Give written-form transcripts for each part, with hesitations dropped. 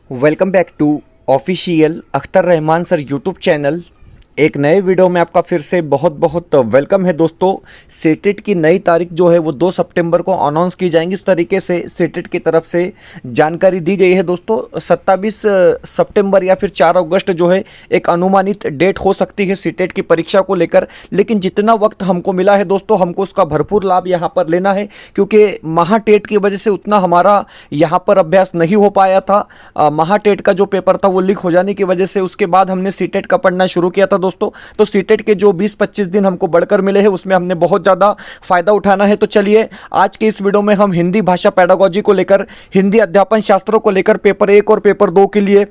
Welcome back to official Akhtar Rahman sir YouTube channel. एक नए video में आपका फिर से बहुत बहुत वेलकम है दोस्तों। सीटेट की नई तारीख जो है वो 2 सितंबर को अनाउंस की जाएंगी। इस तरीके से सीटेट की तरफ से जानकारी दी गई है दोस्तों। 27 सितंबर या फिर 4 अगस्त जो है एक अनुमानित डेट हो सकती है सीटेट की परीक्षा को लेकर। लेकिन जितना वक्त हमको मिला है दोस्तों, हमको उसका भरपूर लाभ यहाँ पर लेना है, क्योंकि महाटेट की वजह से उतना हमारा यहाँ पर अभ्यास नहीं हो पाया था। महाटेट का जो पेपर था वो लीक हो जाने की वजह से उसके बाद हमने सीटेट का पढ़ना शुरू किया था दोस्तों। तो सीटेट के जो 20-25 दिन हमको बढ़कर मिले हैं उसमें हमने बहुत ज़्यादा फायदा उठाना है। तो चलिए आज के इस वीडियो में हम हिंदी भाषा पेडागोजी को लेकर, हिंदी अध्यापन शास्त्रों को लेकर पेपर 1 और पेपर 2 के लिए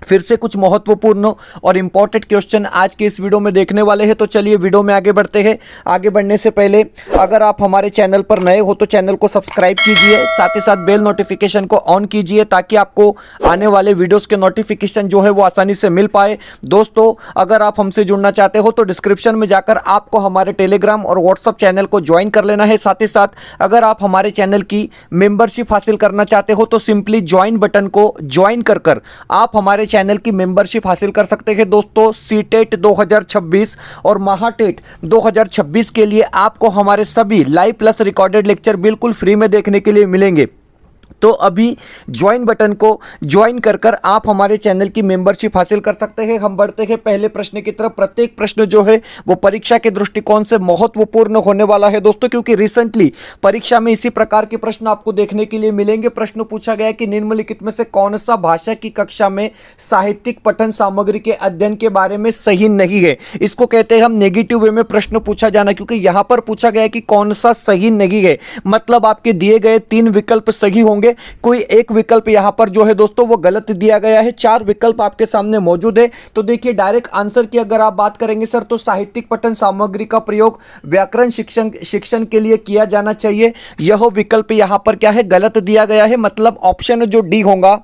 फिर से कुछ महत्वपूर्ण और इंपॉर्टेंट क्वेश्चन आज के इस वीडियो में देखने वाले हैं। तो चलिए वीडियो में आगे बढ़ते हैं। आगे बढ़ने से पहले अगर आप हमारे चैनल पर नए हो तो चैनल को सब्सक्राइब कीजिए, साथ ही साथ बेल नोटिफिकेशन को ऑन कीजिए ताकि आपको आने वाले वीडियोस के नोटिफिकेशन जो है वो आसानी से मिल पाए। दोस्तों अगर आप हमसे जुड़ना चाहते हो तो डिस्क्रिप्शन में जाकर आपको हमारे टेलीग्राम और व्हाट्सअप चैनल को ज्वाइन कर लेना है। साथ ही साथ अगर आप हमारे चैनल की मेंबरशिप हासिल करना चाहते हो तो सिंपली ज्वाइन बटन को ज्वाइन कर आप हमारे चैनल की मेंबरशिप हासिल कर सकते हैं दोस्तों। सीटेट 2026 और महाटेट 2026 के लिए आपको हमारे सभी लाइव प्लस रिकॉर्डेड लेक्चर बिल्कुल फ्री में देखने के लिए मिलेंगे। तो अभी ज्वाइन बटन को ज्वाइन कर आप हमारे चैनल की मेंबरशिप हासिल कर सकते हैं। हम बढ़ते हैं पहले प्रश्न की तरफ। प्रत्येक प्रश्न जो है वो परीक्षा के दृष्टिकोण से महत्वपूर्ण होने वाला है दोस्तों, क्योंकि रिसेंटली परीक्षा में इसी प्रकार के प्रश्न आपको देखने के लिए मिलेंगे। प्रश्न पूछा गया कि निम्नलिखित में से कौन सा भाषा की कक्षा में साहित्यिक पठन सामग्री के अध्ययन के बारे में सही नहीं है। इसको कहते हैं हम नेगेटिव वे में प्रश्न पूछा जाना, क्योंकि यहां पर पूछा गया कि कौन सा सही नहीं है, मतलब आपके दिए गए 3 विकल्प सही होंगे, कोई एक विकल्प यहां पर जो है दोस्तों वो गलत दिया गया है। 4 विकल्प आपके सामने मौजूद है। तो देखिए डायरेक्ट आंसर की अगर आप बात करेंगे सर तो साहित्यिक पठन सामग्री का प्रयोग व्याकरण शिक्षण के लिए किया जाना चाहिए, यह विकल्प यहां पर क्या है गलत दिया गया है। मतलब ऑप्शन जो डी होगा,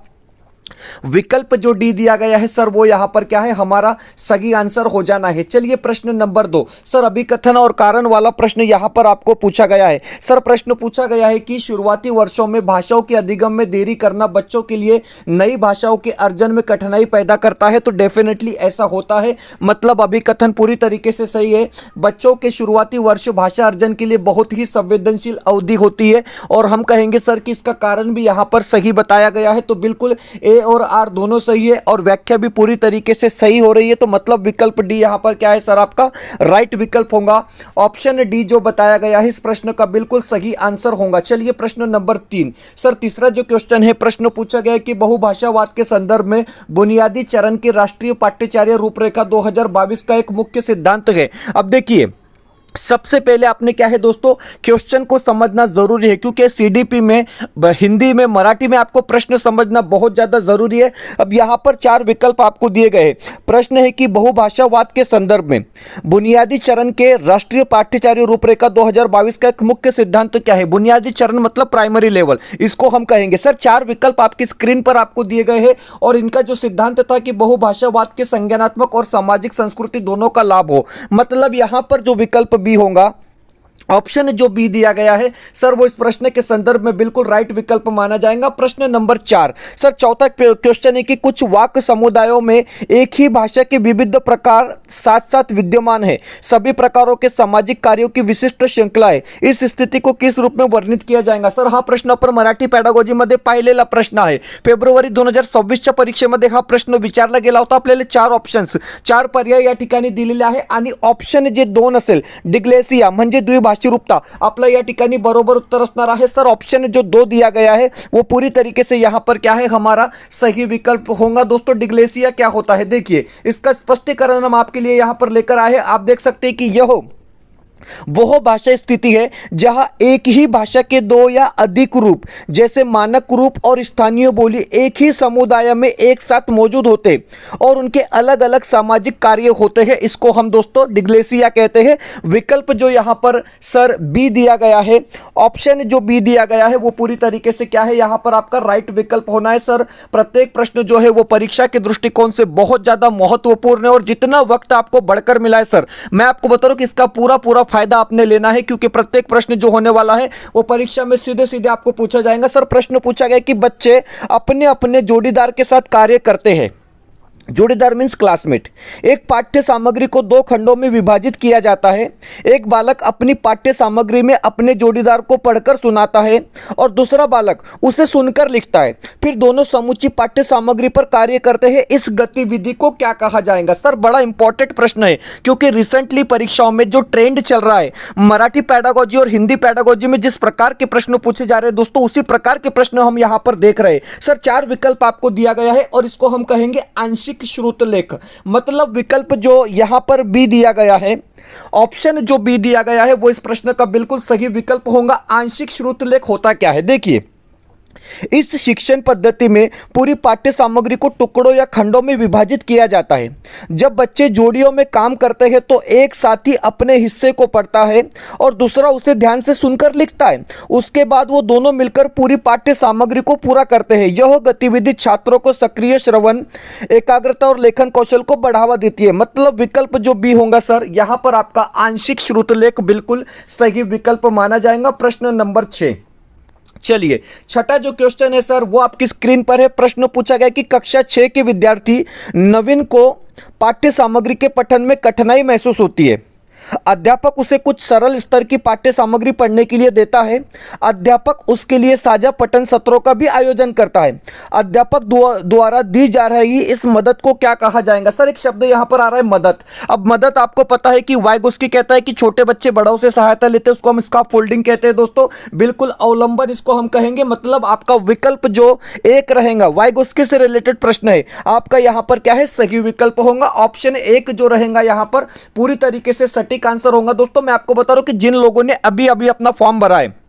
विकल्प जो डी दिया गया है सर वो यहां पर क्या है हमारा सही आंसर हो जाना है। चलिए प्रश्न नंबर 2 सर अभिकथन और कारण वाला प्रश्न यहां पर आपको पूछा गया है। सर प्रश्न पूछा गया है कि शुरुआती वर्षों में भाषाओं के अधिगम में देरी करना बच्चों के लिए नई भाषाओं के अर्जन में कठिनाई पैदा करता है। तो डेफिनेटली ऐसा होता है, मतलब अभिकथन पूरी तरीके से सही है। बच्चों के शुरुआती वर्ष भाषा अर्जन के लिए बहुत ही संवेदनशील अवधि होती है। और हम कहेंगे सर कि इसका कारण भी यहां पर सही बताया गया है। तो बिल्कुल ए और आर दोनों सही है और व्याख्या भी पूरी तरीके से सही हो रही है। तो मतलब विकल्प डी यहां पर क्या है सर आपका राइट विकल्प होगा। ऑप्शन डी जो बताया गया है इस प्रश्न का बिल्कुल सही आंसर होगा। चलिए प्रश्न नंबर 3 सर तीसरा जो क्वेश्चन है, प्रश्न पूछा गया है कि बहुभाषावाद के संदर्भ में बुनियादी चरण की राष्ट्रीय पाठ्यचर्या रूपरेखा 2022 का एक मुख्य सिद्धांत है। अब देखिए सबसे पहले आपने क्या है दोस्तों क्वेश्चन को समझना जरूरी है, क्योंकि सीडीपी में हिंदी में मराठी में आपको प्रश्न समझना बहुत ज्यादा जरूरी है। अब यहां पर 4 विकल्प आपको दिए गए हैं। प्रश्न है कि बहुभाषावाद के संदर्भ में बुनियादी चरण के राष्ट्रीय पाठ्यचर्या रूपरेखा 2022 का एक मुख्य सिद्धांत क्या है। बुनियादी चरण मतलब प्राइमरी लेवल, इसको हम कहेंगे। सर 4 विकल्प आपकी स्क्रीन पर आपको दिए गए हैं और इनका जो सिद्धांत था कि बहुभाषावाद के संज्ञानात्मक और सामाजिक संस्कृति दोनों का लाभ हो, मतलब यहां पर जो विकल्प बी होगा, ऑप्शन जो बी दिया गया है सर वो इस प्रश्न के संदर्भ में बिल्कुल राइट विकल्प माना जाएगा। प्रश्न नंबर 4 सर चौथा क्वेश्चन है कि कुछ वाक्य समुदायों में एक ही भाषा के विविध प्रकार साथ साथ विद्यमान है, सभी प्रकारों के सामाजिक कार्यों की विशिष्ट श्रृंखला है, इस स्थिति को किस रूप में वर्णित किया जाएगा। सर हा प्रश्न आपण मराठी पॅडागॉजी मध्ये पाहिलेला प्रश्न आहे। फेब्रुवारी 2026च्या परीक्षेमध्ये हा प्रश्न विचारला गेला होता। आपल्याला 4 ऑप्शन्स 4 पर्याय या ठिकाणी दिलेले आहे आणि ऑप्शन जे 2 असेल डिग्लेसिया म्हणजे द्विभाषी रूपता आपला या ठिकाणी बरोबर उत्तर असणार आहे। सर ऑप्शन जो 2 दिया गया है वो पूरी तरीके से यहां पर क्या है हमारा सही विकल्प होगा। दोस्तों डिग्लेसिया क्या होता है, देखिए इसका स्पष्टीकरण हम आपके लिए यहां पर लेकर आए हैं। आप देख सकते हैं कि यह वह भाषा स्थिति है जहां एक ही भाषा के 2 या अधिक रूप जैसे मानक रूप और स्थानीय बोली एक ही समुदाय में एक साथ मौजूद होते और उनके अलग अलग सामाजिक कार्य होते हैं। इसको हम दोस्तों डिग्लेसिया कहते हैं। विकल्प जो यहां पर सर बी दिया गया है, ऑप्शन जो बी दिया गया है वो पूरी तरीके से क्या है यहां पर आपका राइट विकल्प होना है। सर प्रत्येक प्रश्न जो है वो परीक्षा के दृष्टिकोण से बहुत ज्यादा महत्वपूर्ण है और जितना वक्त आपको बढ़कर मिला है सर मैं आपको बता रहा हूं कि इसका पूरा फायदा आपने लेना है, क्योंकि प्रत्येक प्रश्न जो होने वाला है वो परीक्षा में सीधे सीधे आपको पूछा जाएगा। सर प्रश्न पूछा गया कि बच्चे अपने अपने जोड़ीदार के साथ कार्य करते हैं। जोड़ीदार मीन्स क्लासमेट। एक पाठ्य सामग्री को दो खंडों में विभाजित किया जाता है। एक बालक अपनी पाठ्य सामग्री में अपने जोड़ीदार को पढ़कर सुनाता है और दूसरा बालक उसे सुनकर लिखता है। फिर दोनों समूची पाठ्य सामग्री पर कार्य करते हैं। इस गतिविधि को क्या कहा जाएगा? सर बड़ा इंपॉर्टेंट प्रश्न है, क्योंकि रिसेंटली परीक्षाओं में जो ट्रेंड चल रहा है मराठी पैडागोजी और हिंदी पैडागोजी में जिस प्रकार के प्रश्न पूछे जा रहे हैं दोस्तों, उसी प्रकार के प्रश्न हम यहां पर देख रहे हैं। सर 4 विकल्प आपको दिया गया है और इसको हम कहेंगे आंशिक श्रुतलेख। मतलब विकल्प जो यहां पर बी दिया गया है, ऑप्शन जो बी दिया गया है वो इस प्रश्न का बिल्कुल सही विकल्प होगा। आंशिक श्रुतलेख होता क्या है? देखिए, इस शिक्षण पद्धति में पूरी पाठ्य सामग्री को टुकड़ों या खंडों में विभाजित किया जाता है। जब बच्चे जोड़ियों में काम करते हैं तो एक साथी अपने हिस्से को पढ़ता है और दूसरा उसे ध्यान से सुनकर लिखता है। उसके बाद वो दोनों मिलकर पूरी पाठ्य सामग्री को पूरा करते हैं। यह गतिविधि छात्रों को सक्रिय श्रवण, एकाग्रता और लेखन कौशल को बढ़ावा देती है। मतलब विकल्प जो बी होगा सर, यहां पर आपका आंशिक श्रुतलेख बिल्कुल सही विकल्प माना जाएगा। प्रश्न नंबर 6। चलिए, छठा जो क्वेश्चन है सर वो आपकी स्क्रीन पर है। प्रश्न पूछा गया कि कक्षा 6 के विद्यार्थी नवीन को पाठ्य सामग्री के पठन में कठिनाई महसूस होती है। अध्यापक उसे कुछ सरल स्तर की पाठ्य सामग्री पढ़ने के लिए देता है। अध्यापक उसके लिए साझा पठन सत्रों का भी आयोजन करता है। अध्यापक द्वारा दी जा रही इस मदद को क्या कहा जाएगा? सर एक शब्द यहां पर आ रहा है मदद। अब मदद आपको पता है कि वाइगोस्की कहता है कि छोटे बच्चे बड़ों से सहायता लेते हैं, उसको हम स्काफ फोल्डिंग कहते हैं दोस्तों। बिल्कुल अवलंबन इसको हम कहेंगे। मतलब आपका विकल्प जो एक रहेगा, वाइगोस्की से रिलेटेड प्रश्न है, आपका यहां पर क्या है? सही विकल्प होगा। ऑप्शन 1 जो रहेगा यहां पर पूरी तरीके से सटीक आंसर होगा। दोस्तों मैं आपको बता रहा हूं कि जिन लोगों ने अभी अभी अपना फॉर्म भरा है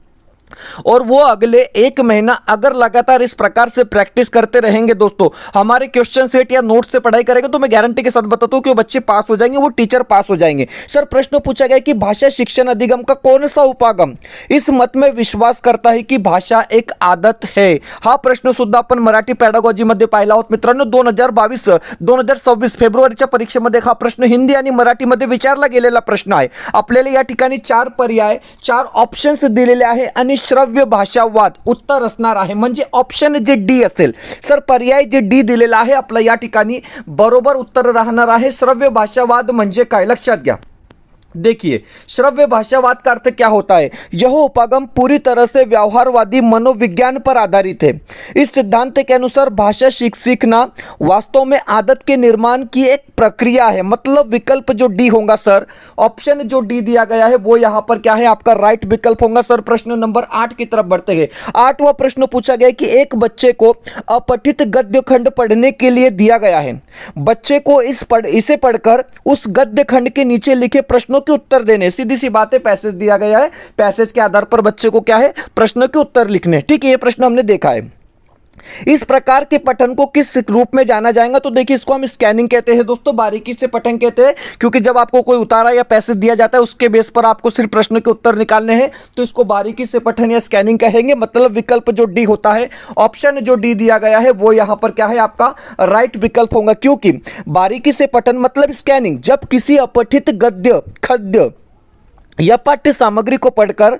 और वो अगले 1 महीना अगर लगातार इस प्रकार से प्रैक्टिस करते रहेंगे दोस्तों, हमारे क्वेश्चन सेट या नोट से पढ़ाई करेंगे, तो मैं गारंटी के साथ बताता हूं कि वो बच्चे पास हो जाएंगे, वो टीचर पास हो जाएंगे। सर प्रश्न पूछा गया कि भाषा शिक्षण अधिगम का कौन सा उपागम इस मत में विश्वास करता है कि भाषा एक आदत है? हा प्रश्न सुद्धा आपण मराठी पॅडागॉजी मध्ये पाहिला आहोत मित्रांनो। 2026 फेब्रुवारीच्या परीक्षेमध्ये हा प्रश्न हिंदी आणि मराठीमध्ये विचारला गेलेला प्रश्न आहे। आपल्याला या ठिकाणी 4 पर्याय, 4 ऑप्शन्स दिलेले आहे आणि श्रव्य भाषावाद उत्तर असणार आहे। म्हणजे ऑप्शन जे डी असेल सर, पर्याय जे डी दिलेला आहे आपला या ठिकाणी बरोबर उत्तर राहणार आहे। श्रव्य भाषावाद म्हणजे काय? लक्षात घ्या। देखिए, श्रव्य भाषावाद का अर्थ क्या होता है? यह उपागम पूरी तरह से व्यवहारवादी मनोविज्ञान पर आधारित है। इस सिद्धांत के अनुसार भाषा सीखना वास्तव में आदत के निर्माण की एक प्रक्रिया है। मतलब विकल्प जो डी होगा सर, ऑप्शन जो डी दिया गया है वो यहां पर क्या है? आपका राइट विकल्प होगा सर। प्रश्न नंबर 8 की तरफ बढ़ते हैं। 8वां प्रश्न पूछा गया कि एक बच्चे को अपठित गद्य खंड पढ़ने के लिए दिया गया है। बच्चे को इसे पढ़कर उस गद्य खंड के नीचे लिखे प्रश्नों के उत्तर देने। सीधी सी बात है, पैसेज दिया गया है, पैसेज के आधार पर बच्चे को क्या है? प्रश्नों के उत्तर लिखने। ठीक है, ये प्रश्न हमने देखा है। इस प्रकार के पठन को किस रूप में जाना जाएगा? तो देखिए, इसको हम स्कैनिंग कहते हैं दोस्तों, बारीकी से पठन कहते हैं, क्योंकि जब आपको कोई उतारा या पैसेज दिया जाता है उसके बेस पर आपको सिर्फ प्रश्न के उत्तर निकालने हैं, तो इसको बारीकी से पठन या स्कैनिंग कहेंगे। मतलब विकल्प जो डी होता है, ऑप्शन जो डी दिया गया है वो यहां पर क्या है? आपका राइट विकल्प होगा, क्योंकि बारीकी से पठन मतलब स्कैनिंग। जब किसी अपठित गद्य, खद्य या पाठ्य सामग्री को पढ़कर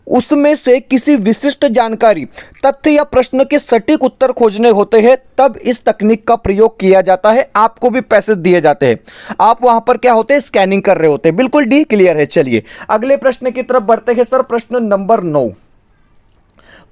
उसमें से किसी विशिष्ट जानकारी, तथ्य या प्रश्न के सटीक उत्तर खोजने होते हैं, तब इस तकनीक का प्रयोग किया जाता है। आपको भी पैसेज दिए जाते हैं, आप वहां पर क्या होते हैं? स्कैनिंग कर रहे होते हैं। बिल्कुल डी क्लियर है। चलिए अगले प्रश्न की तरफ बढ़ते हैं सर। प्रश्न नंबर 9।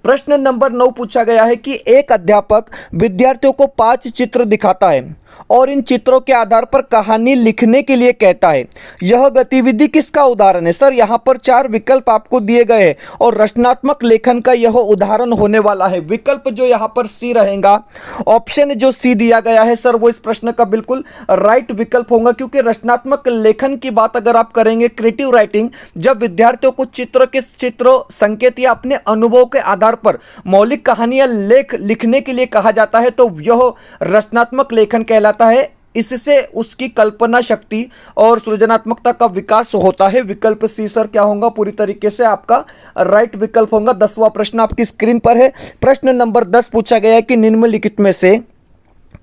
प्रश्न नंबर 9 पूछा गया है कि एक अध्यापक विद्यार्थियों को 5 चित्र दिखाता है और इन चित्रों के आधार पर कहानी लिखने के लिए कहता है। यह गतिविधि किसका उदाहरण है? सर यहाँ पर 4 विकल्प आपको दिए गए हैं और रचनात्मक लेखन का यह उदाहरण होने वाला है। विकल्प जो यहाँ पर सी रहेगा, ऑप्शन जो सी दिया गया है सर, वो इस प्रश्न का बिल्कुल राइट विकल्प होगा, क्योंकि रचनात्मक लेखन की बात अगर आप करेंगे, क्रिएटिव राइटिंग, जब विद्यार्थियों को चित्र संकेत या अपने अनुभव के आधार पर मौलिक कहानियां लिखने के लिए कहा जाता है, तो यह रचनात्मक लेखन कहलाता है। इससे उसकी कल्पना शक्ति और सृजनात्मकता का विकास होता है। विकल्प सी सर क्या होगा? पूरी तरीके से आपका राइट विकल्प होगा। 10वां प्रश्न आपकी स्क्रीन पर है। प्रश्न नंबर 10 पूछा गया है कि निम्नलिखित में से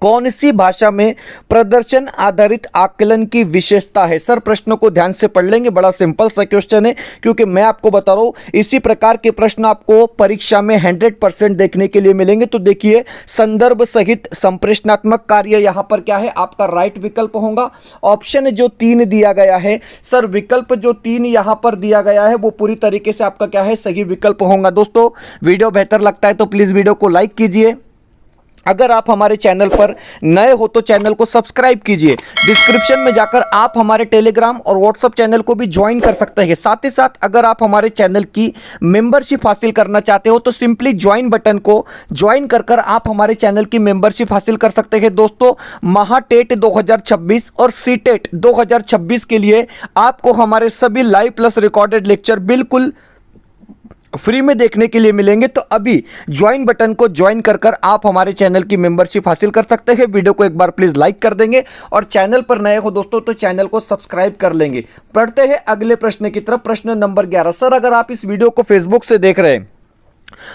कौन सी भाषा में प्रदर्शन आधारित आकलन की विशेषता है? सर प्रश्न को ध्यान से पढ़ लेंगे, बड़ा सिंपल सा क्वेश्चन है, क्योंकि मैं आपको बता रहा हूं इसी प्रकार के प्रश्न आपको परीक्षा में 100% देखने के लिए मिलेंगे। तो देखिए, संदर्भ सहित संप्रेषणात्मक कार्य यहां पर क्या है, आपका राइट विकल्प होगा। ऑप्शन जो 3 दिया गया है सर, विकल्प जो 3 यहां पर दिया गया है वो पूरी तरीके से आपका क्या है, सही विकल्प होगा। दोस्तों वीडियो बेहतर लगता है तो प्लीज वीडियो को लाइक कीजिए। अगर आप हमारे चैनल पर नए हो तो चैनल को सब्सक्राइब कीजिए। डिस्क्रिप्शन में जाकर आप हमारे टेलीग्राम और व्हाट्सएप चैनल को भी ज्वाइन कर सकते हैं। साथ ही साथ अगर आप हमारे चैनल की मेंबरशिप हासिल करना चाहते हो तो सिंपली ज्वाइन बटन को ज्वाइन कर आप हमारे चैनल की मेंबरशिप हासिल कर सकते हैं। दोस्तों महाटेट 2026 और सीटेट 2026 के लिए आपको हमारे सभी लाइव प्लस रिकॉर्डेड लेक्चर बिल्कुल फ्री में देखने के लिए मिलेंगे। तो अभी ज्वाइन बटन को ज्वाइन कर आप हमारे चैनल की मेंबरशिप हासिल कर सकते हैं। वीडियो को एक बार प्लीज लाइक कर देंगे और चैनल पर नए हो दोस्तों तो चैनल को सब्सक्राइब कर लेंगे। पढ़ते हैं अगले प्रश्न की तरफ। प्रश्न नंबर 11। सर अगर आप इस वीडियो को फेसबुक से देख रहे हैं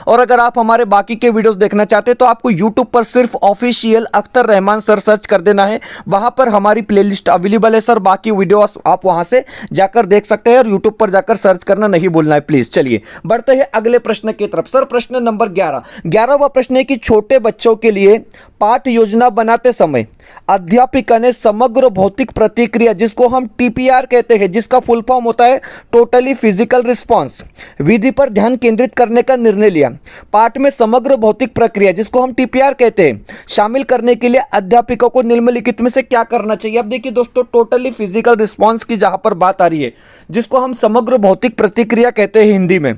और अगर आप हमारे बाकी के वीडियोस देखना चाहते हैं तो आपको YouTube पर सिर्फ official Akhtar Rahman sir search कर देना है। वहां पर हमारी प्लेलिस्ट अवेलेबल है सर। बाकी वीडियोस आप वहां से जाकर देख सकते हैं और YouTube पर जाकर सर्च करना नहीं भूलना है प्लीज। चलिए बढ़ते हैं अगले प्रश्न की तरफ। सर प्रश्न नंबर 11वां प्रश्न है कि छोटे बच्चों के लिए पाठ योजना बनाते समय अध्यापिका ने समग्र भौतिक प्रतिक्रिया, जिसको हम TPR कहते हैं, जिसका फुल फॉर्म होता है टोटली फिजिकल रिस्पॉन्स, विधि पर ध्यान केंद्रित करने का निर्णय लिया। पाठ में समग्र भौतिक प्रक्रिया, जिसको हम TPR कहते हैं, शामिल करने के लिए अध्यापिका को निम्नलिखित में से क्या करना चाहिए? अब देखिए दोस्तों, टोटली फिजिकल रिस्पॉन्स की जहां पर बात आ रही है, जिसको हम समग्र भौतिक प्रतिक्रिया कहते हैं हिंदी में,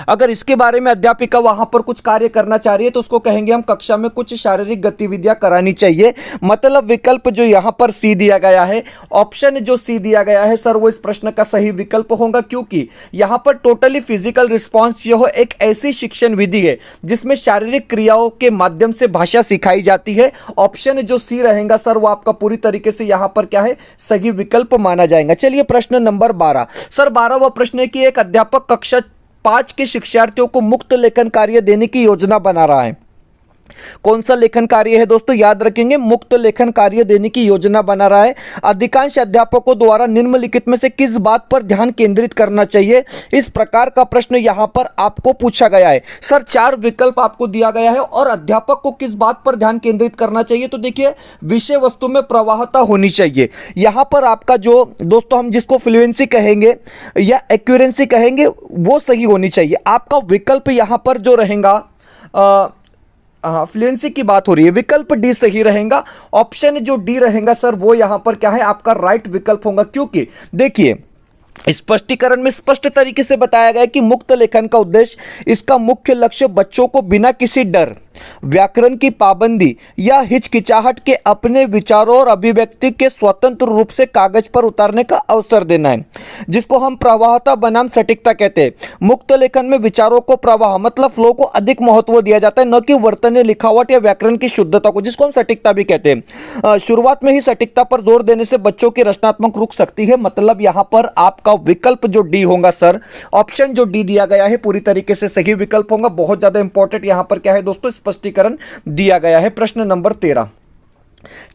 अगर इसके बारे में अध्यापिका वहां पर कुछ कार्य करना चाह रही है तो उसको कहेंगे हम कक्षा में कुछ शारीरिक गतिविधियां करानी चाहिए। मतलब विकल्प जो यहां पर सी दिया गया है, ऑप्शन जो सी दिया गया है सर, वो इस प्रश्न का सही विकल्प होगा, क्योंकि यहां पर टोटली फिजिकल रिस्पॉन्स यह एक ऐसी शिक्षण विधि है जिसमें शारीरिक क्रियाओं के माध्यम से भाषा सिखाई जाती है। ऑप्शन जो सी रहेगा सर, वो आपका पूरी तरीके से यहां पर क्या है, सही विकल्प माना जाएगा। चलिए प्रश्न नंबर 12। सर 12वां प्रश्न है कि एक अध्यापक कक्षा 5 के शिक्षार्थियों को मुक्त लेखन कार्य देने की योजना बना रहा है। कौन सा लेखन कार्य है दोस्तों? याद रखेंगे, मुक्त लेखन कार्य देने की योजना बना रहा है। अधिकांश अध्यापकों द्वारा निम्नलिखित में से किस बात पर ध्यान केंद्रित करना चाहिए? इस प्रकार का प्रश्न यहां पर आपको पूछा गया है। सर 4 विकल्प आपको दिया गया है और अध्यापक को किस बात पर ध्यान केंद्रित करना चाहिए? तो देखिए, विषय वस्तु में प्रवाहता होनी चाहिए। यहां पर आपका जो दोस्तों हम जिसको फ्लुएंसी कहेंगे या एक्यूरेंसी कहेंगे, वो सही होनी चाहिए। आपका विकल्प यहां पर जो रहेगा, फ्लुएंसी की बात हो रही है, विकल्प डी सही रहेगा। ऑप्शन जो डी रहेगा सर, वो यहां पर क्या है, आपका राइट विकल्प होगा, क्योंकि देखिए स्पष्टीकरण में स्पष्ट तरीके से बताया गया है कि मुक्त लेखन का उद्देश्य, इसका मुख्य लक्ष्य बच्चों को बिना किसी डर, व्याकरण की पाबंदी या हिचकिचाहट के अपने विचारों और अभिव्यक्ति के स्वतंत्र रूप से कागज पर उतारने का अवसर देना है, जिसको हम प्रवाहता बनाम सटीकता कहते हैं। मुक्त लेखन में विचारों को प्रवाह मतलब फ्लो को अधिक महत्व दिया जाता है, न कि वर्तनीय लिखावट या व्याकरण की शुद्धता को, जिसको हम सटीकता भी कहते हैं। शुरुआत में ही सटीकता पर जोर देने से बच्चों की रचनात्मक रुक सकती है। मतलब यहां पर आपका विकल्प जो डी होगा सर, ऑप्शन जो डी दिया गया है पूरी तरीके से सही विकल्प होगा। बहुत ज्यादा इंपॉर्टेंट यहां पर क्या है दोस्तों, स्पष्टीकरण दिया गया है। प्रश्न नंबर 13।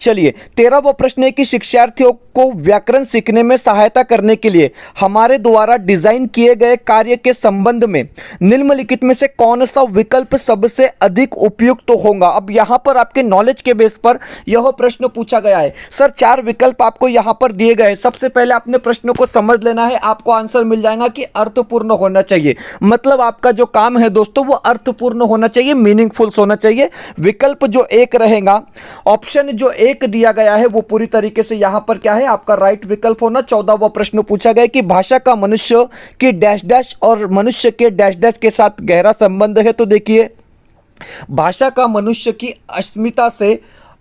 चलिए 13वां प्रश्न है कि शिक्षार्थियों को व्याकरण सीखने में सहायता करने के लिए हमारे द्वारा डिजाइन किए गए कार्य के संबंध में निम्नलिखित में से कौन सा विकल्प सबसे अधिक उपयुक्त तो होगा? अब यहां पर आपके नॉलेज के बेस पर यह प्रश्न पूछा गया है। सर 4 विकल्प आपको यहां पर दिए गए हैं। सबसे पहले आपने प्रश्न को समझ लेना है, आपको आंसर मिल जाएगा कि अर्थपूर्ण होना चाहिए। मतलब आपका जो काम है दोस्तों, वो अर्थपूर्ण होना चाहिए, मीनिंगफुल होना चाहिए। विकल्प जो 1 रहेगा, ऑप्शन जो 1 दिया गया है, वो पूरी तरीके से यहां पर क्या है, आपका राइट विकल्प होना। 14वां प्रश्न पूछा गया कि भाषा का मनुष्य की डैश डैश और मनुष्य के डैश डैश के साथ गहरा संबंध है। तो देखिए, भाषा का मनुष्य की अस्मिता से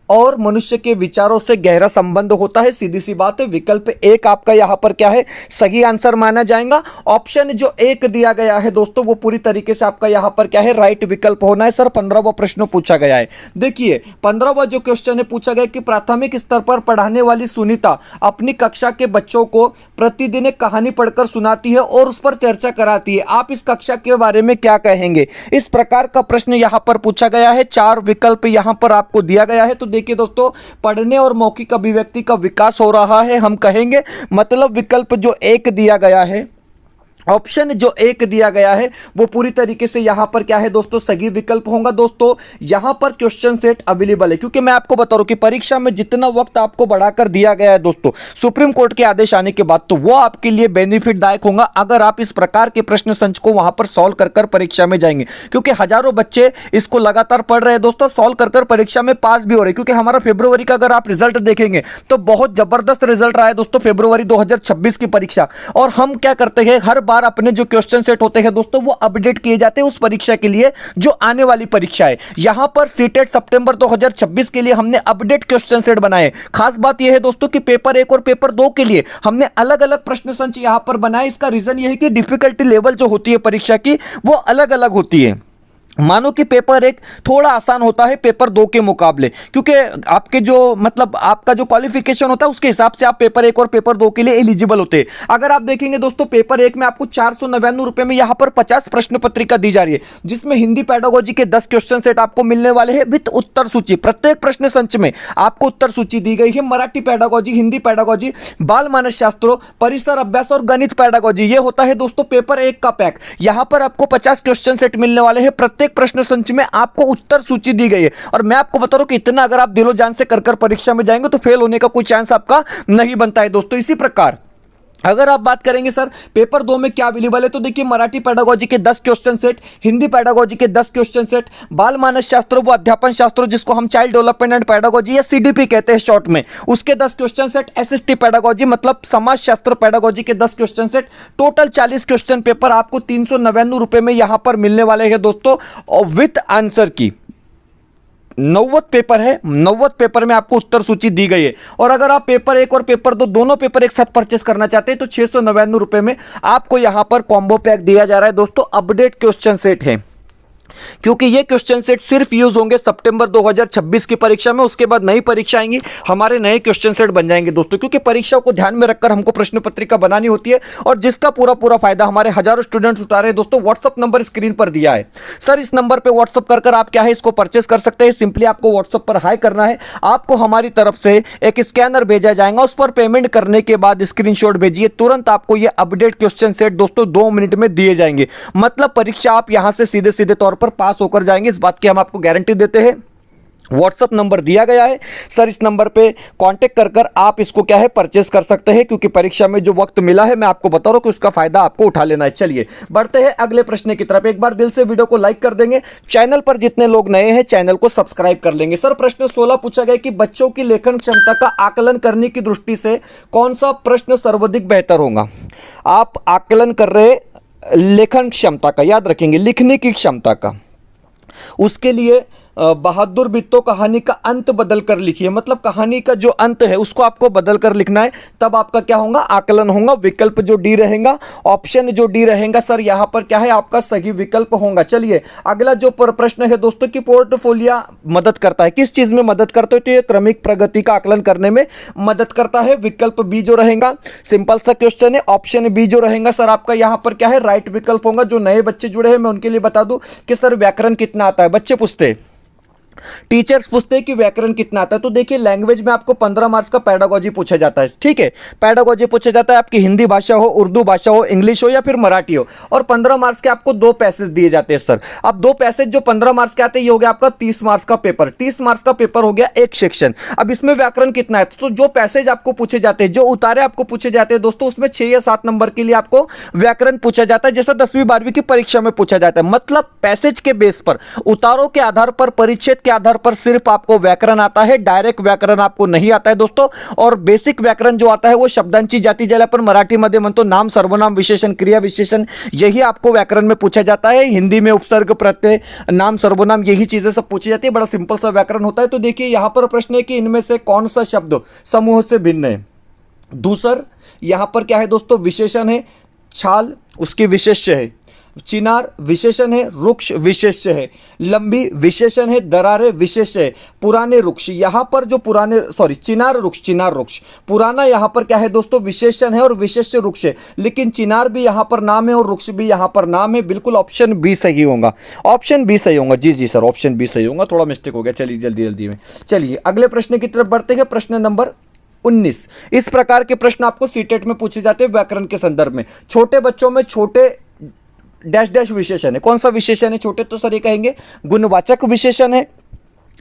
और मनुष्य के विचारों से गहरा संबंध होता है, सीधी सी बात है। विकल्प 1 आपका यहां पर क्या है, सही आंसर माना जाएगा। ऑप्शन जो 1 दिया गया है दोस्तों, वो पूरी तरीके से आपका यहां पर क्या है, राइट विकल्प होना है। सर 15वां प्रश्न पूछा गया है। देखिए 15वां जो क्वेश्चन है पूछा गया कि प्राथमिक स्तर पर पढ़ाने वाली सुनीता अपनी कक्षा के बच्चों को प्रतिदिन एक कहानी पढ़कर सुनाती है और उस पर चर्चा कराती है। आप इस कक्षा के बारे में क्या कहेंगे? इस प्रकार का प्रश्न यहां पर पूछा गया है। 4 विकल्प यहां पर आपको दिया गया है। तो देखिए दोस्तों, पढ़ने और मौखिक अभिव्यक्ति का विकास हो रहा है हम कहेंगे। मतलब विकल्प जो एक दिया गया है, ऑप्शन जो एक दिया गया है वो पूरी तरीके से यहां पर क्या है दोस्तों, सही विकल्प होगा। दोस्तों यहां पर क्वेश्चन सेट अवेलेबल है, क्योंकि मैं आपको बता रहा हूं कि परीक्षा में जितना वक्त आपको बढ़ाकर दिया गया है दोस्तों सुप्रीम कोर्ट के आदेश आने के बाद, तो वो आपके लिए बेनिफिट दायक होगा अगर आप इस प्रकार के प्रश्न संच को वहां पर सॉल्व कर कर परीक्षा में जाएंगे, क्योंकि हजारों बच्चे इसको लगातार पढ़ रहे हैं दोस्तों, सॉल्व कर कर परीक्षा में पास भी हो रहे हैं। क्योंकि हमारा फरवरी का अगर आप रिजल्ट देखेंगे तो बहुत जबरदस्त रिजल्ट रहा है दोस्तों फरवरी 2026 की परीक्षा। और हम क्या करते हैं, हर बार अपने जो क्वेश्चन सेट होते हैं दोस्तों वो अपडेट किए जाते हैं उस परीक्षा के लिए जो आने वाली परीक्षा है। यहां पर सीटेट सितंबर 2026 के लिए हमने अपडेट क्वेश्चन सेट बनाए। खास बात यह है दोस्तों कि पेपर 1 और पेपर 2 के लिए हमने अलग अलग प्रश्न संच यहां पर बनाए। इसका रीजन यह है कि डिफिकल्टी लेवल जो होती है परीक्षा की वो अलग अलग होती है। मानो कि पेपर 1 थोड़ा आसान होता है पेपर 2 के मुकाबले, क्योंकि आपके जो मतलब आपका जो क्वालिफिकेशन होता है उसके हिसाब से आप पेपर 1 और पेपर 2 के लिए एलिजिबल होते हैं। अगर आप देखेंगे दोस्तों पेपर 1 में आपको 499 रुपए में यहां पर 50 प्रश्न पत्रिका दी जा रही है, जिसमें हिंदी पेडागोजी के 10 क्वेश्चन सेट आपको मिलने वाले हैं विद उत्तर सूची। प्रत्येक प्रश्न संच में आपको उत्तर सूची दी गई है। मराठी पेडागोजी, हिंदी पेडागोजी, बाल मानस शास्त्रों, परिसर अभ्यास और गणित पेडागोजी, ये होता है दोस्तों पेपर 1 का पैक। यहां पर आपको 50 क्वेश्चन सेट मिलने वाले हैं। प्रत्येक प्रश्न संच में आपको उत्तर सूची दी गई है। और मैं आपको बता रहा हूं कि इतना अगर आप दिलो जान से कर कर परीक्षा में जाएंगे तो फेल होने का कोई चांस आपका नहीं बनता है दोस्तों। इसी प्रकार अगर आप बात करेंगे सर पेपर 2 में क्या अवेलेबल है, तो देखिए मराठी पेडागोजी के 10 क्वेश्चन सेट, हिंदी पेडागोजी के 10 क्वेश्चन सेट, बाल मानस शास्त्रों व अध्यापन शास्त्रों जिसको हम चाइल्ड डेवलपमेंट एंड पेडागोजी या सीडीपी कहते हैं शॉर्ट में, उसके 10 क्वेश्चन सेट, एसएसटी पेडागोजी मतलब समाज शास्त्र पेडागोजी के 10 question set, total 40 question paper आपको 399 रुपए में यहां पर मिलने वाले हैं दोस्तों, और विथ आंसर की 90 पेपर है। 90 पेपर में आपको उत्तर सूची दी गई है। और अगर आप पेपर 1 और पेपर 2 दोनों पेपर एक साथ परचेस करना चाहते हैं तो 699 रुपए में आपको यहां पर कॉम्बो पैक दिया जा रहा है दोस्तों। अपडेट क्वेश्चन सेट है, क्योंकि ये क्वेश्चन सेट सिर्फ यूज होंगे सितंबर 2026 की परीक्षा में। उसके बाद नई परीक्षा आएंगी, हमारे नए क्वेश्चन सेट बन जाएंगे दोस्तों, क्योंकि परीक्षा को ध्यान में रखकर हमको प्रश्न पत्रिका बनानी होती है, और जिसका पूरा पूरा फायदा हमारे हजारों स्टूडेंट्स उठा रहे हैं दोस्तों। व्हाट्सअप नंबर स्क्रीन पर दिया है सर, इस नंबर पर व्हाट्सअप कर आप क्या है इसको परचेस कर सकते हैं। सिंपली आपको व्हाट्सअप पर हाई करना है, आपको हमारी तरफ से एक स्कैनर भेजा जाएगा, उस पर पेमेंट करने के बाद स्क्रीनशॉट भेजिए, तुरंत आपको ये अपडेट क्वेश्चन सेट दोस्तों 2 मिनट में दिए जाएंगे। मतलब परीक्षा आप यहां से सीधे सीधे तौर पर पास होकर जाएंगे, इस बात की हम आपको गारंटी देते हैं। व्हाट्सअप नंबर दिया गया है सर, इस नंबर पे कांटेक्ट कर आप इसको क्या है परचेस कर सकते हैं, क्योंकि परीक्षा में जो वक्त मिला है मैं आपको बता रहा हूं कि उसका फायदा आपको उठा लेना है। चलिए बढ़ते हैं अगले प्रश्न की तरफ। एक बार दिल से वीडियो को लाइक कर देंगे, चैनल पर जितने लोग नए हैं चैनल को सब्सक्राइब कर लेंगे। सर प्रश्न 16 पूछा गया कि बच्चों की लेखन क्षमता का आकलन करने की दृष्टि से कौन सा प्रश्न सर्वाधिक बेहतर होगा। आप आकलन कर रहे लेखन क्षमता का, याद रखेंगे लिखने की क्षमता का, उसके लिए बहादुर बिट्टो कहानी का अंत बदल कर लिखिए। मतलब कहानी का जो अंत है उसको आपको बदल कर लिखना है, तब आपका क्या होगा आकलन होगा। विकल्प जो डी रहेगा, ऑप्शन जो डी रहेगा सर यहां पर क्या है आपका सही विकल्प होगा। चलिए अगला जो प्रश्न है दोस्तों कि पोर्टफोलियो मदद करता है, किस चीज में मदद करता है, तो ये क्रमिक प्रगति का आकलन करने में मदद करता है। विकल्प बी जो रहेगा, सिंपल सा क्वेश्चन है, ऑप्शन बी जो रहेगा सर आपका यहां पर क्या है राइट विकल्प होगा। जो नए बच्चे जुड़े हैं मैं उनके लिए बता दूं कि सर व्याकरण कितना आता है, बच्चे पूछते, टीचर्स पूछते हैं कि व्याकरण कितना आता है, तो देखिए लैंग्वेज में आपको 15 मार्क्स का पेडागोजी पूछा जाता है। ठीक है, पेडागोजी पूछा जाता है, आपकी हिंदी भाषा हो, उर्दू भाषा हो, इंग्लिश हो या फिर मराठी हो, और 15 मार्क्स के आपको 2 पैसेज दिए जाते हैं सर। अब 2 पैसेज जो 15 मार्क्स के आते हैं ये हो गया आपका 30 मार्क्स का पेपर। 30 मार्क्स का पेपर हो गया एक सेक्शन। अब इसमें व्याकरण कितना है, तो जो पैसेज आपको पूछे जाते हैं, जो उतारे आपको पूछे जाते हैं दोस्तों, उसमें 6 या 7 नंबर के लिए आपको व्याकरण पूछा जाता है, जैसा 10वीं 12वीं की परीक्षा में पूछा जाता है। मतलब पैसेज के बेस पर, उतारों के आधार पर, परिच्छेद के आधार पर सिर्फ आपको व्याकरण आता है, डायरेक्ट व्याकरण आपको नहीं आता है दोस्तों। और बेसिक व्याकरण जो आता है वो शब्दांची जाती ज्याला पण मराठी मध्ये म्हणतो नाम सर्वनाम विशेषण क्रिया विशेषण, यही आपको व्याकरण में पूछा जाता है। हिंदी में उपसर्ग प्रत्यय नाम सर्वनाम यही चीजें सब पूछी जाती है, बड़ा सिंपल सा व्याकरण होता है। तो देखिए यहां पर प्रश्न है कि इनमें से कौन सा शब्द समूह से भिन्न है। दूसर यहां पर क्या है दोस्तों विशेषण है, छाल उसकी विशेष्य है, चिनार विशेषण है, रुक्ष विशेष्य है, लंबी विशेषण है, दरारें विशेष्य है, पुराने रुक्ष, यहाँ पर जो चिनार रुक्ष पुराना यहाँ पर क्या है दोस्तों विशेषण है और विशेष्य रुक्ष है, लेकिन चिनार भी यहाँ पर नाम है और रुक्ष भी यहाँ पर नाम है। बिल्कुल ऑप्शन बी सही होगा, ऑप्शन बी सही होगा। जी सर, ऑप्शन बी सही होगा, थोड़ा मिस्टेक हो गया। चलिए जल्दी में चलिए अगले प्रश्न की तरफ बढ़ते हैं। प्रश्न नंबर 19। इस प्रकार के प्रश्न आपको सीटेट में पूछे जाते हैं व्याकरण के संदर्भ में। छोटे बच्चों में छोटे डैश डैश विशेषण है। कौन सा विशेषण है छोटे? तो सर ये कहेंगे गुणवाचक विशेषण है,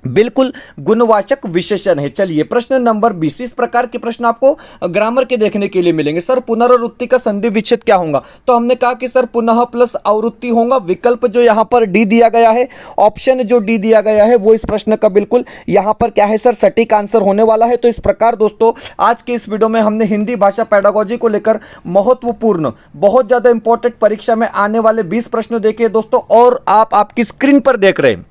बिल्कुल गुणवाचक विशेषण है। चलिए प्रश्न नंबर 20। इस प्रकार के प्रश्न आपको ग्रामर के देखने के लिए मिलेंगे। सर पुनरावृत्ति का संधि विच्छेद क्या होगा? तो हमने कहा कि सर पुनः प्लस आवृत्ति होगा। विकल्प जो यहाँ पर डी दिया गया है, ऑप्शन जो डी दिया गया है, वो इस प्रश्न का बिल्कुल यहाँ पर क्या है सर सटीक आंसर होने वाला है। तो इस प्रकार दोस्तों आज के इस वीडियो में हमने हिंदी भाषा पेडागोजी को लेकर महत्वपूर्ण, बहुत ज्यादा इंपॉर्टेंट परीक्षा में आने वाले 20 प्रश्न देखे दोस्तों, और आप आपकी स्क्रीन पर देख रहे हैं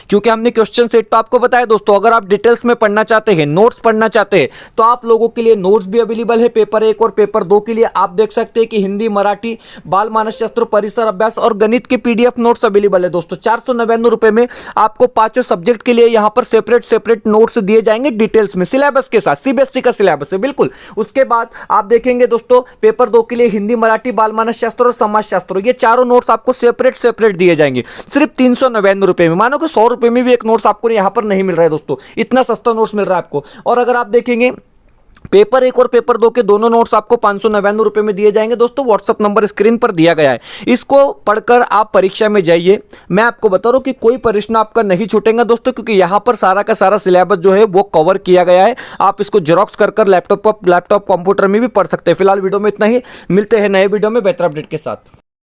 क्योंकि हमने क्वेश्चन सेट तो आपको बताया दोस्तों। अगर आप डिटेल्स में पढ़ना चाहते हैं, नोट्स पढ़ना चाहते हैं, तो आप लोगों के लिए नोट्स भी अवेलेबल है। पेपर 1 और पेपर 2 के लिए आप देख सकते हैं कि हिंदी, मराठी, बाल मानसशास्त्र, परिसर अभ्यास और गणित के पीडीएफ नोट्स अवेलेबल है दोस्तों। 499 रुपए में आपको पांचों सब्जेक्ट के लिए यहां पर सेपरेट नोट्स दिए जाएंगे डिटेल्स में, सिलेबस के साथ। सीबीएसई का सिलेबस है बिल्कुल। उसके बाद आप देखेंगे दोस्तों पेपर 2 के लिए हिंदी, मराठी, बाल मानसशास्त्र और समाजशास्त्र, ये चारों नोट्स आपको सेपरेट दिए जाएंगे सिर्फ 399 रुपए में। मानो कि 100 रुपए में भी एक नोट्स आपको यहां पर नहीं मिल रहा है दोस्तों, इतना सस्ता नोट्स मिल रहा है आपको। और अगर आप देखेंगे पेपर 1 और पेपर 2 के दोनों नोट्स आपको 599 रुपए में दिए जाएंगे दोस्तों। व्हाट्सएप नंबर स्क्रीन पर दिया गया है, इसको पढ़कर आप परीक्षा में जाइए। मैं आपको बता रहा हूं कि कोई प्रश्न आपका नहीं छूटेगा दोस्तों, क्योंकि यहां पर सारा का सारा सिलेबस जो है वो कवर किया गया है। आप इसको जेरॉक्स कर लैपटॉप कंप्यूटर में भी पढ़ सकते हैं। फिलहाल वीडियो में इतना ही, मिलते हैं नए वीडियो में बेहतर अपडेट के साथ।